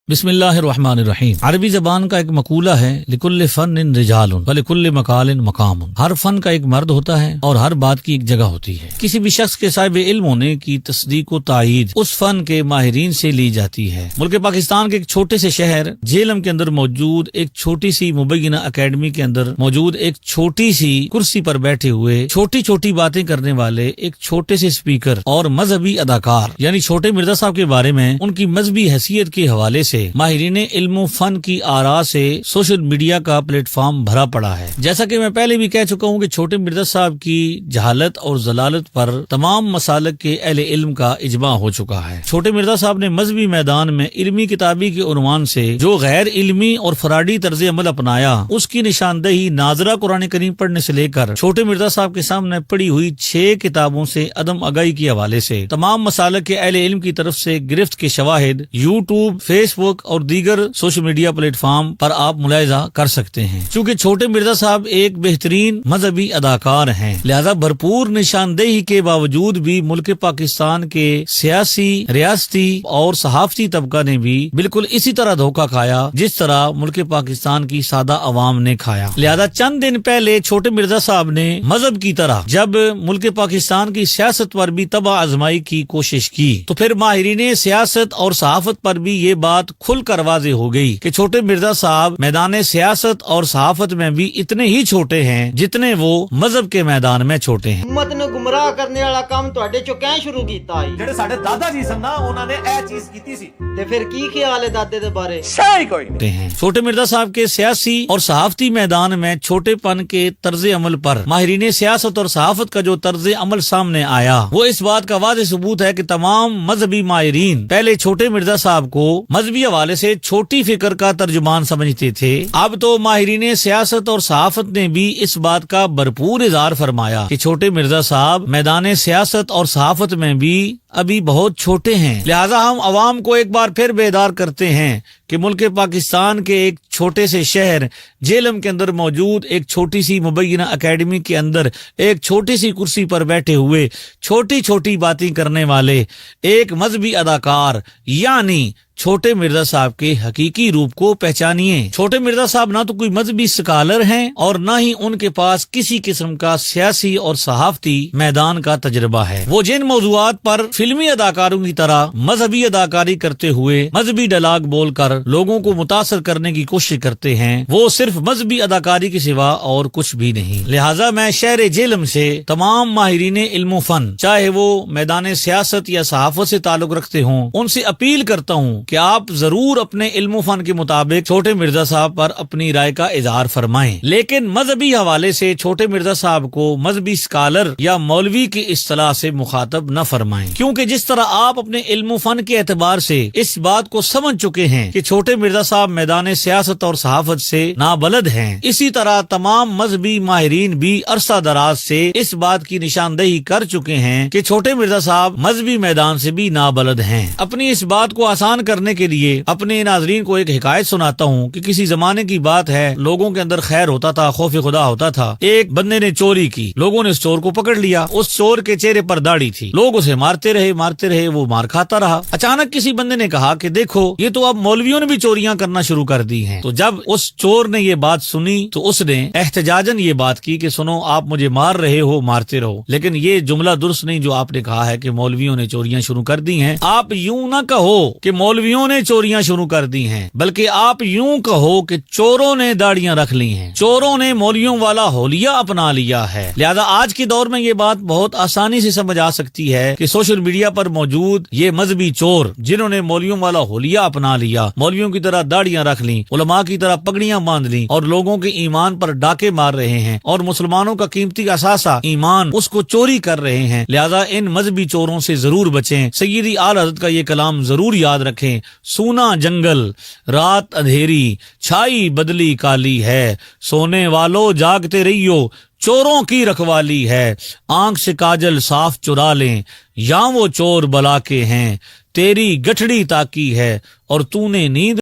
बिस्मिल्लाहिर्रहमानिर्रहीम। अरबी जबान का एक मकूला है, लिकुल्ल फन रिजालुन व लिकुल्ल मकालिन मकामुन। हर फन का एक मर्द होता है और हर बात की एक जगह होती है। किसी भी शख्स के साहिब इल्म होने की तस्दीक व तायीद उस फन के माहिरीन से ली जाती है। मुल्क पाकिस्तान के एक छोटे से शहर झेलम के अंदर मौजूद एक छोटी सी मुबैयना अकेडमी के अंदर मौजूद एक छोटी सी कुर्सी पर बैठे हुए छोटी छोटी बातें करने वाले एक छोटे से स्पीकर और मजहबी अदाकार यानी छोटे मिर्जा साहब के बारे में उनकी मजहबी हैसियत के हवाले से माहिरीन इल्म फन की आरा से सोशल मीडिया का प्लेटफॉर्म भरा पड़ा है। जैसा कि मैं पहले भी कह चुका हूँ कि छोटे मिर्जा साहब की जहालत और जलालत पर तमाम मसालक के अहले इल्म का इजमा हो चुका है। छोटे मिर्जा साहब ने मजहबी मैदान में इल्मी किताबी के उन्वान से जो गैर इल्मी और फराडी तर्ज अमल अपनाया उसकी निशानदेही नाजरा कुरान करीम पढ़ने से लेकर छोटे मिर्जा साहब के सामने पड़ी हुई 6 किताबों से अदम आगाही के हवाले से तमाम मसालक के अहले इल्म की तरफ से गिरफ्त के शवाहिद यूट्यूब, फेसबुक और दीगर सोशल मीडिया प्लेटफॉर्म पर आप मुलाहिजा कर सकते हैं। चूँकि छोटे मिर्जा साहब एक बेहतरीन मजहबी अदाकार हैं, लिहाजा भरपूर निशानदेही के बावजूद भी मुल्क पाकिस्तान के सियासी, रियासती और सहाफती तबका ने भी बिल्कुल इसी तरह धोखा खाया जिस तरह मुल्क पाकिस्तान की सादा अवाम ने खाया। लिहाजा चंद दिन पहले छोटे मिर्जा साहब ने मजहब की तरह जब मुल्क पाकिस्तान की सियासत पर भी तबाह आजमाई की कोशिश की तो फिर माहिरीन सियासत और सहाफत पर भी ये बात खुल कर वाज़ेह हो गई कि छोटे मिर्जा साहब मैदान सियासत और सहाफत में भी इतने ही छोटे हैं जितने वो मजहब के मैदान में छोटे हैं। उम्मत ਨੂੰ ਗੁੰਮਰਾਹ ਕਰਨੇ ਵਾਲਾ ਕੰਮ ਤੁਹਾਡੇ ਚੋਂ ਕਿਉਂ ਸ਼ੁਰੂ ਕੀਤਾ ਹੈ? ਜਿਹੜੇ ਸਾਡੇ ਦਾਦਾ ਜੀ ਸਨ ਨਾ ਉਹਨਾਂ ਨੇ ਇਹ ਚੀਜ਼ ਕੀਤੀ ਸੀ ਤੇ ਫਿਰ ਕੀ ਖਿਆਲ ਹੈ ਦਾਦੇ ਦੇ ਬਾਰੇ? ਸਹੀ ਕੋਈ नहीं हैं। छोटे मिर्जा साहब के सियासी और सहाफती मैदान में छोटेपन के तर्ज अमल पर माहिरीन सियासत और सहाफत का जो तर्ज अमल सामने आया वो इस बात का वाज़ेह सबूत है कि तमाम मजहबी माहिरीन पहले छोटे मिर्जा साहब को मजहबी हवाले से छोटी फिक्र का तर्जुमान समझते थे। अब तो माहिरीन सियासत और सहाफत ने भी इस बात का भरपूर इज़हार फरमाया कि छोटे मिर्जा साहब मैदान सियासत और सहाफत में भी अभी बहुत छोटे हैं। लिहाजा हम अवाम को एक बार फिर बेदार करते हैं कि मुल्क पाकिस्तान के एक छोटे से शहर झेलम के अंदर मौजूद एक छोटी सी मुबैयना अकेडमी के अंदर एक छोटी सी कुर्सी पर बैठे हुए छोटी छोटी बातें करने वाले एक मजहबी अदाकार यानी छोटे मिर्जा साहब के हकीकी रूप को पहचानिए। छोटे मिर्जा साहब ना तो कोई मजहबी स्कॉलर हैं और न ही उनके पास किसी किस्म का सियासी और सहाफती मैदान का तजर्बा है। वो जिन मौजूआत पर फिल्मी अदाकारों की तरह मजहबी अदाकारी करते हुए मजहबी डायलॉग बोलकर लोगों को मुतासर करने की कोशिश करते हैं वो सिर्फ मजहबी अदाकारी के सिवा और कुछ भी नहीं। लिहाजा मैं शहर झेलम से तमाम माहिरीन इल्म फन चाहे वो मैदान सियासत या सहाफत से ताल्लुक रखते हों उनसे अपील करता हूँ कि आप जरूर अपने इल्म फन के मुताबिक छोटे मिर्जा साहब पर अपनी राय का इजहार फरमाएं, लेकिन मजहबी हवाले से छोटे मिर्जा साहब को मजहबी स्कॉलर या मौलवी की इस्तिलाह से मुखातब न फरमाएं, क्योंकि जिस तरह आप अपने इल्म फन के एतबार से इस बात को समझ चुके हैं कि छोटे मिर्जा साहब मैदान सियासत और सहाफत से नाबलद हैं, इसी तरह तमाम मजहबी माहिरीन भी अरसा दराज से इस बात की निशानदेही कर चुके हैं कि छोटे मिर्जा साहब मजहबी मैदान से भी नाबलद हैं। अपनी इस बात को आसान करने के लिए अपने नाजरीन को एक हिकायत सुनाता हूँ कि किसी जमाने की बात है, लोगों के अंदर खैर होता था, खौफ खुदा होता था। एक बंदे ने चोरी की, लोगों ने उस चोर को पकड़ लिया, उस चोर के चेहरे पर दाढ़ी थी, लोग उसे मारते रहे, वो मार खाता रहा। अचानक किसी बंदे ने कहा कि देखो ये तो अब मौलवियों ने भी चोरियां करना शुरू कर दी हैं। तो जब उस चोर ने ये बात सुनी तो उसने एहतजाजन ये बात की कि सुनो आप मुझे मार रहे हो, मारते रहो, लेकिन ये जुमला दुरुस्त नहीं जो आपने कहा है कि मौलवियों ने चोरियां शुरू कर दी हैं। आप यूं ना कहो कि मौलवियों ने चोरियां शुरू कर दी हैं, बल्कि आप यूं कहो कि चोरों ने दाढ़ियां रख ली हैं, चोरों ने मौलवियों वाला होलिया अपना लिया है। लिहाजा आज के दौर में ये बात बहुत आसानी से समझ आ सकती है कि सोशल मीडिया पर मौजूद ये मजहबी चोर जिन्होंने मौलवियों वाला होलिया अपना लिया, मौलवियों की तरह दाढ़ियां रख ली, उलमा की तरह पगड़ियां बांध ली और लोगों के ईमान पर डाके मार रहे हैं और मुसलमानों का कीमती असासा ईमान उसको चोरी कर रहे हैं। लिहाजा इन मजहबी चोरों से जरूर बचें। सय्यदी आला हज़रत का ये कलाम जरूर याद रखें, सूना जंगल रात अंधेरी छाई बदली काली है, सोने वालों जागते रहियो चोरों की रखवाली है, आंख से काजल साफ चुरा लें या वो चोर बला के हैं, तेरी गठड़ी ताकी है और तूने नींद